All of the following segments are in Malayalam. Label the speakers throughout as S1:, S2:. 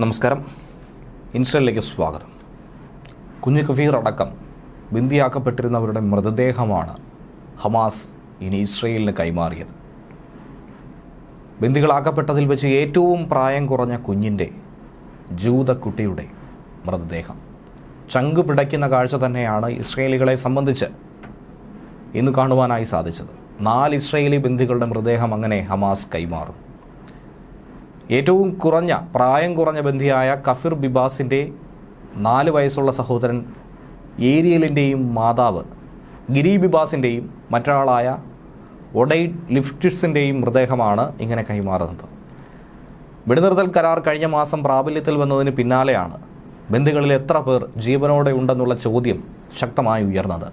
S1: നമസ്കാരം. ഇൻസ്റ്റയിലേക്ക് സ്വാഗതം. കുഞ്ഞു കഫീർ അടക്കം ബന്ദിയാക്കപ്പെട്ടിരുന്നവരുടെ മൃതദേഹമാണ് ഹമാസ് ഇനി ഇസ്രയേലിന് കൈമാറിയത്. ബന്ദികളാക്കപ്പെട്ടതിൽ വെച്ച് ഏറ്റവും പ്രായം കുറഞ്ഞ കുഞ്ഞിൻ്റെ ജൂതക്കുട്ടിയുടെ മൃതദേഹം ചങ്ക് പിടയ്ക്കുന്ന കാഴ്ച തന്നെയാണ് ഇസ്രയേലികളെ സംബന്ധിച്ച് ഇന്ന് കാണുവാനായി സാധിച്ചത്. 4 ഇസ്രയേലി ബന്ദികളുടെ മൃതദേഹം അങ്ങനെ ഹമാസ് കൈമാറും. ഏറ്റവും പ്രായം കുറഞ്ഞ ബന്ദിയായ കഫീർ ബിബാസിൻ്റെ 4 വയസ്സുള്ള സഹോദരൻ ഏരിയലിൻ്റെയും മാതാവ് ഗിരി ബിബാസിൻ്റെയും മറ്റൊരാളായ ഒഡൈഡ് ലിഫ്റ്റിസിൻ്റെയും മൃതദേഹമാണ് ഇങ്ങനെ കൈമാറുന്നത്. വെടിനിർത്തൽ കരാർ കഴിഞ്ഞ മാസം പ്രാബല്യത്തിൽ വന്നതിന് പിന്നാലെയാണ് ബന്ദികളിൽ എത്ര പേർ ജീവനോടെ ഉണ്ടെന്നുള്ള ചോദ്യം ശക്തമായി ഉയർന്നത്.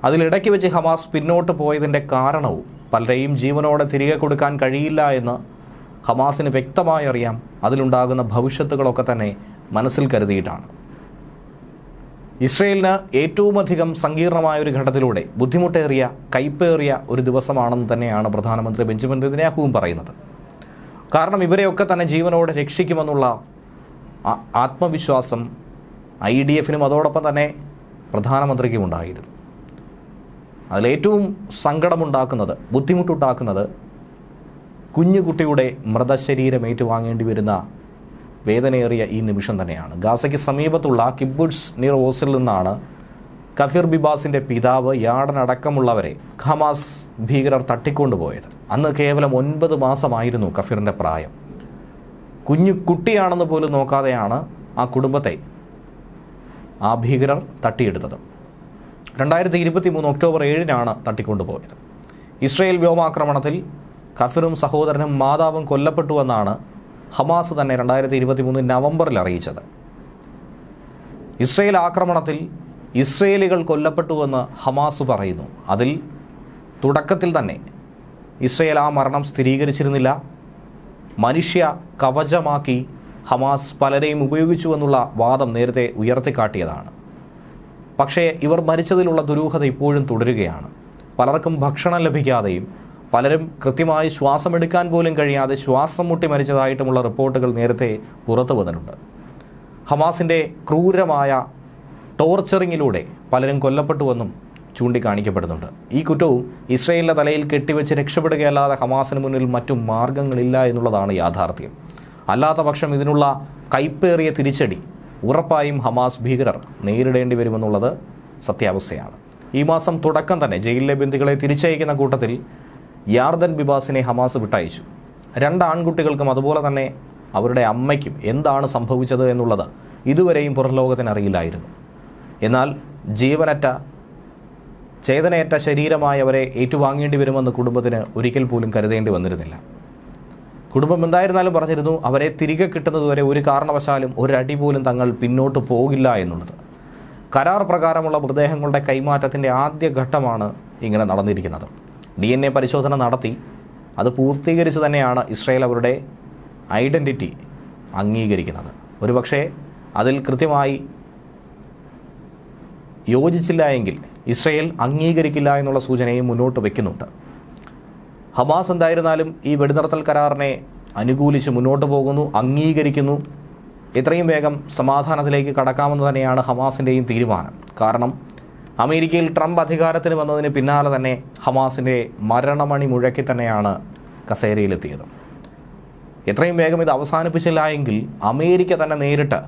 S1: അതിലിടയ്ക്ക് വെച്ച് ഹമാസ് പിന്നോട്ട് പോയതിൻ്റെ കാരണവും പലരെയും ജീവനോടെ തിരികെ കൊടുക്കാൻ കഴിയില്ല എന്ന് ഹമാസിന് വ്യക്തമായി അറിയാം. അതിലുണ്ടാകുന്ന ഭവിഷ്യത്തുകളൊക്കെ തന്നെ മനസ്സിൽ കരുതിയിട്ടാണ്. ഇസ്രയേലിന് ഏറ്റവും അധികം സങ്കീർണമായ ഒരു ഘട്ടത്തിലൂടെ ബുദ്ധിമുട്ടേറിയ കൈപ്പേറിയ ഒരു ദിവസമാണെന്ന് തന്നെയാണ് പ്രധാനമന്ത്രി ബെഞ്ചമിൻ നെതന്യാഹുവും പറയുന്നത്. കാരണം ഇവരെയൊക്കെ തന്നെ ജീവനോടെ രക്ഷിക്കുമെന്നുള്ള ആത്മവിശ്വാസം IDFനും അതോടൊപ്പം തന്നെ പ്രധാനമന്ത്രിക്കും ഉണ്ടായിരുന്നു. അതിലേറ്റവും സങ്കടമുണ്ടാക്കുന്നത്, ബുദ്ധിമുട്ടുണ്ടാക്കുന്നത് കുഞ്ഞുകുട്ടിയുടെ മൃതശരീരം ഏറ്റുവാങ്ങേണ്ടി വരുന്ന വേദനയേറിയ ഈ നിമിഷം തന്നെയാണ്. ഗാസയ്ക്ക് സമീപത്തുള്ള കിബുട്സ് നിർ ഓസിൽ നിന്നാണ് കഫീർ ബിബാസിൻ്റെ പിതാവ് യാർഡനടക്കമുള്ളവരെ ഹമാസ് ഭീകരർ തട്ടിക്കൊണ്ടുപോയത്. അന്ന് കേവലം 9 മാസമായിരുന്നു കഫീറിൻ്റെ പ്രായം. കുട്ടിയാണെന്ന് പോലും നോക്കാതെയാണ് ആ കുടുംബത്തെ ആ ഭീകരർ തട്ടിയെടുത്തത്. 2023 ഒക്ടോബർ 7 തട്ടിക്കൊണ്ടുപോയത്. ഇസ്രയേൽ വ്യോമാക്രമണത്തിൽ കഫീറും സഹോദരനും മാതാവും കൊല്ലപ്പെട്ടുവെന്നാണ് ഹമാസ് തന്നെ 2023 നവംബറിൽ അറിയിച്ചത്. ഇസ്രയേൽ ആക്രമണത്തിൽ ഇസ്രയേലികൾ കൊല്ലപ്പെട്ടുവെന്ന് ഹമാസ് പറയുന്നു. അതിൽ തുടക്കത്തിൽ തന്നെ ഇസ്രയേൽ ആ മരണം സ്ഥിരീകരിച്ചിരുന്നില്ല. മനുഷ്യ കവചമാക്കി ഹമാസ് പലരെയും ഉപയോഗിച്ചുവെന്നുള്ള വാദം നേരത്തെ ഉയർത്തിക്കാട്ടിയതാണ്. പക്ഷേ ഇവർ മരിച്ചതിലുള്ള ദുരൂഹത ഇപ്പോഴും തുടരുകയാണ്. പലർക്കും ഭക്ഷണം ലഭിക്കാതെയും പലരും കൃത്യമായി ശ്വാസമെടുക്കാൻ പോലും കഴിയാതെ ശ്വാസം മുട്ടി മരിച്ചതായിട്ടുമുള്ള റിപ്പോർട്ടുകൾ നേരത്തെ പുറത്തു വന്നിട്ടുണ്ട്. ഹമാസിൻ്റെ ക്രൂരമായ ടോർച്ചറിങ്ങിലൂടെ പലരും കൊല്ലപ്പെട്ടുവെന്നും ചൂണ്ടിക്കാണിക്കപ്പെടുന്നുണ്ട്. ഈ കുറ്റവും ഇസ്രയേലിൻ്റെ തലയിൽ കെട്ടിവെച്ച് രക്ഷപ്പെടുകയല്ലാതെ ഹമാസിന് മുന്നിൽ മറ്റു മാർഗങ്ങളില്ല എന്നുള്ളതാണ് യാഥാർത്ഥ്യം. അല്ലാത്ത പക്ഷം ഇതിനുള്ള കൈപ്പേറിയ തിരിച്ചടി ഉറപ്പായും ഹമാസ് ഭീകരർ നേരിടേണ്ടി വരുമെന്നുള്ളത് സത്യാവസ്ഥയാണ്. ഈ മാസം തുടക്കം തന്നെ ജയിലിലെ ബന്ദികളെ തിരിച്ചയക്കുന്ന കൂട്ടത്തിൽ യാർദൻ ബിബാസിനെ ഹമാസ് വിട്ടയച്ചു. 2 ആൺകുട്ടികൾക്കും അതുപോലെ തന്നെ അവരുടെ അമ്മയ്ക്കും എന്താണ് സംഭവിച്ചത് എന്നുള്ളത് ഇതുവരെയും പുറംലോകത്തിന് അറിയില്ലായിരുന്നു. എന്നാൽ ചേതനയേറ്റ ശരീരമായി അവരെ ഏറ്റുവാങ്ങേണ്ടി വരുമെന്ന് കുടുംബത്തിന് ഒരിക്കൽ പോലും കരുതേണ്ടി വന്നിരുന്നില്ല. കുടുംബം എന്തായിരുന്നാലും പറഞ്ഞിരുന്നു, അവരെ തിരികെ കിട്ടുന്നതുവരെ ഒരു കാരണവശാലും ഒരടി പോലും തങ്ങൾ പിന്നോട്ട് പോകില്ല എന്നുള്ളത്. കരാർ പ്രകാരമുള്ള മൃതദേഹങ്ങളുടെ കൈമാറ്റത്തിൻ്റെ ആദ്യ ഘട്ടമാണ് ഇങ്ങനെ നടന്നിരിക്കുന്നത്. DNA പരിശോധന നടത്തി അത് പൂർത്തീകരിച്ച് തന്നെയാണ് ഇസ്രയേൽ അവരുടെ ഐഡൻറ്റിറ്റി അംഗീകരിക്കുന്നത്. ഒരുപക്ഷെ അതിൽ കൃത്യമായി യോജിച്ചില്ല എങ്കിൽ ഇസ്രയേൽ അംഗീകരിക്കില്ല എന്നുള്ള സൂചനയും മുന്നോട്ട് വയ്ക്കുന്നുണ്ട്. ഹമാസ് എന്തായിരുന്നാലും ഈ വെടിനിർത്തൽ കരാറിനെ അനുകൂലിച്ച് മുന്നോട്ട് പോകുന്നു, അംഗീകരിക്കുന്നു. എത്രയും വേഗം സമാധാനത്തിലേക്ക് കടക്കാമെന്ന് തന്നെയാണ് ഹമാസിൻ്റെയും തീരുമാനം. കാരണം അമേരിക്കയിൽ ട്രംപ് അധികാരത്തിന് വന്നതിന് പിന്നാലെ തന്നെ ഹമാസിൻ്റെ മരണമണി മുഴക്കി തന്നെയാണ് കസേരയിലെത്തിയത്. എത്രയും വേഗം ഇത് അവസാനിപ്പിച്ചില്ല എങ്കിൽ അമേരിക്ക തന്നെ നേരിട്ട്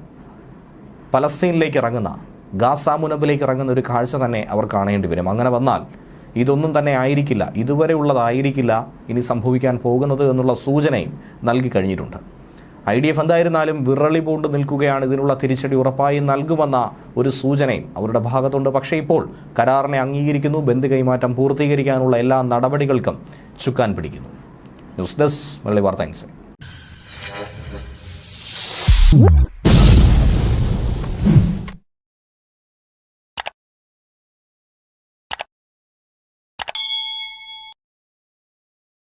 S1: പലസ്തീനിലേക്ക് ഇറങ്ങുന്ന, ഗാസ മുനമ്പിലേക്ക് ഇറങ്ങുന്ന ഒരു കാഴ്ച തന്നെ അവർ കാണേണ്ടി വരും. അങ്ങനെ വന്നാൽ ഇതൊന്നും തന്നെ ആയിരിക്കില്ല, ഇതുവരെ ഉള്ളതായിരിക്കില്ല ഇനി സംഭവിക്കാൻ പോകുന്നത് എന്നുള്ള സൂചനയും നൽകി കഴിഞ്ഞിട്ടുണ്ട്. IDF എന്തായിരുന്നാലും വിറളി പൂണ്ട് നിൽക്കുകയാണ്. ഇതിനുള്ള തിരിച്ചടി ഉറപ്പായി നൽകുമെന്ന ഒരു സൂചനയും അവരുടെ ഭാഗത്തുണ്ട്. പക്ഷേ ഇപ്പോൾ കരാറിനെ അംഗീകരിക്കുന്നു, ബന്ദി കൈമാറ്റം പൂർത്തീകരിക്കാനുള്ള എല്ലാ നടപടികൾക്കും ചുക്കാൻ പിടിക്കുന്നു. ന്യൂസ് ഡെസ്ക് മലയാളി വാർത്ത ഇൻസൈറ്റ്.